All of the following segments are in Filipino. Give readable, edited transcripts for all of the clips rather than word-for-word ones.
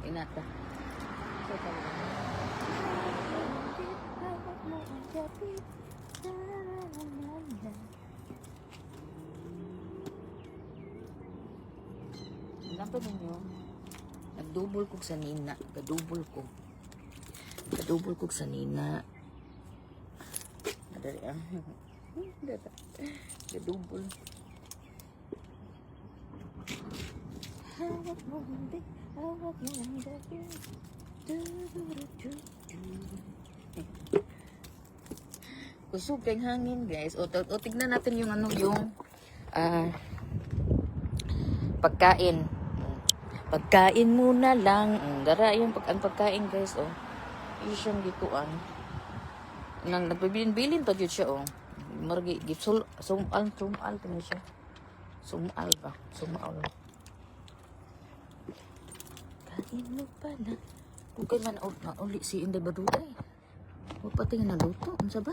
Inata. Napa ninyo? Nagdubol ko sa nina. Kadubol ko. Kadubol ko sa nina. Dari ah. Kadubol. Hawak mo hindi. Hawak mo hindi. Kusog kayong hangin, guys. O tignan natin yung ano, yung pagkain. Pagkain muna lang. Dara yung ang pagkain, guys, oh. Yung siyang gituan. Nang nagpabilin-bilin pa dyan siya, oh. Margi, sumal pa na siya. Sumal ba? Sumal. Kain mo pala. Kung kayo man uli si Inday Baduday. O pati nga naluto. Ano sa ba?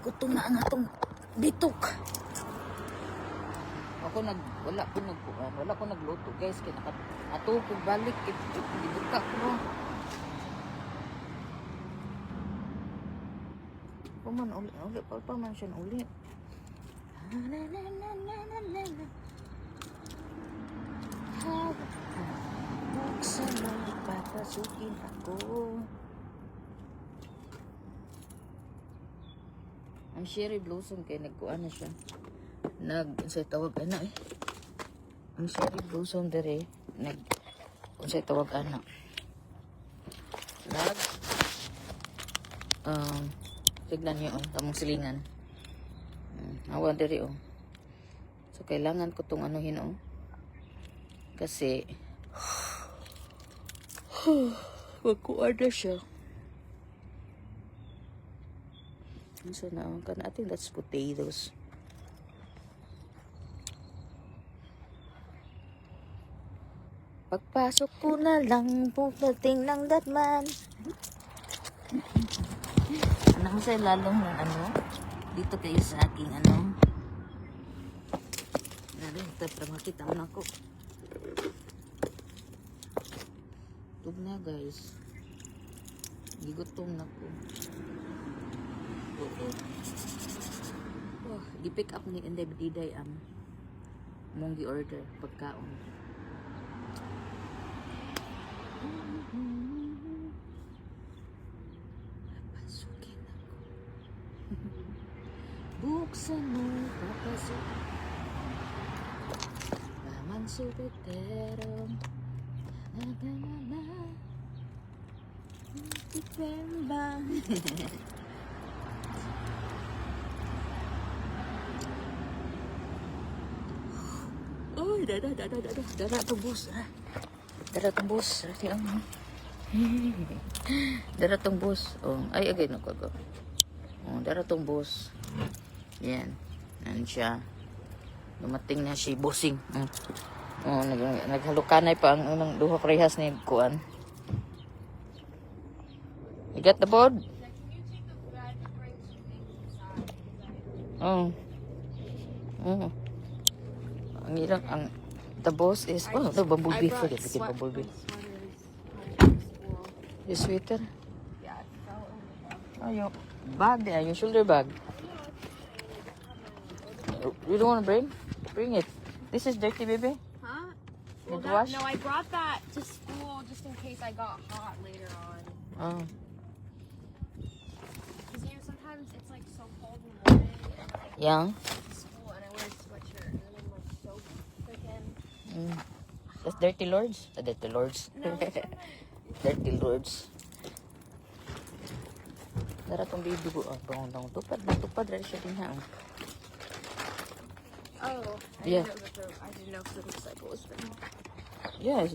Gutom na ang atong bitok. Wala ko nagluto, guys, kaya atupog balik gibuka ko. Paman uli pa man siya uli. Buksan mo, papasukin ako. Ang cherry blossom kay nagkuan na siya. Unsay tawag ana eh. Ang cherry blossom dere unsay tawag ana. Tignan niyo tamong silingan. Awan dere oh. So kailangan ko tong anuhin oh. Kasi magkuan na siya. So now, I think that's potatoes. Pagpasok ko na lang, pumating ng datman. Ano sa lalong ng ano? Dito kayo sa aking ano? Ito, para makita mo na ako. Tug na guys. Gigutom na ko. Di-pick up ni Inday Badiday ang mong gi-order pagkaon. Pasukin ako. Buksan mo, papasok. Laman subetero. Na. Tipemba. Oh, dada tembus. Dada tembus. Dada tembus. Oh, ay agay na ko. Oh, dada tembus. Yan. Yan siya. Dumating na si bossing. Oh, naghalukanay pa ang unang duha parehas ni kuan. You got the board? Oh. Oh. Ang ilang ang the boss is the bumblebee for it. The bumblebee. The sweater. Yeah, it fell in. Oh, your bag there, your shoulder bag. You don't want to bring it. This is dirty, baby. Huh? You Well, wash? no, I brought that to school just in case I got hot later on. Oh. Because sometimes it's like so cold in the morning and like Yeah. school and I wear a sweatshirt and then I'm like so freaking That's Dirty Lords? Dirty Lords. Dirty Lords. Dara tong baby ko. Pangundang tupad na tupad. Dara siya din ha. Oh. Yeah. I didn't know if the motorcycle was for me. Yes.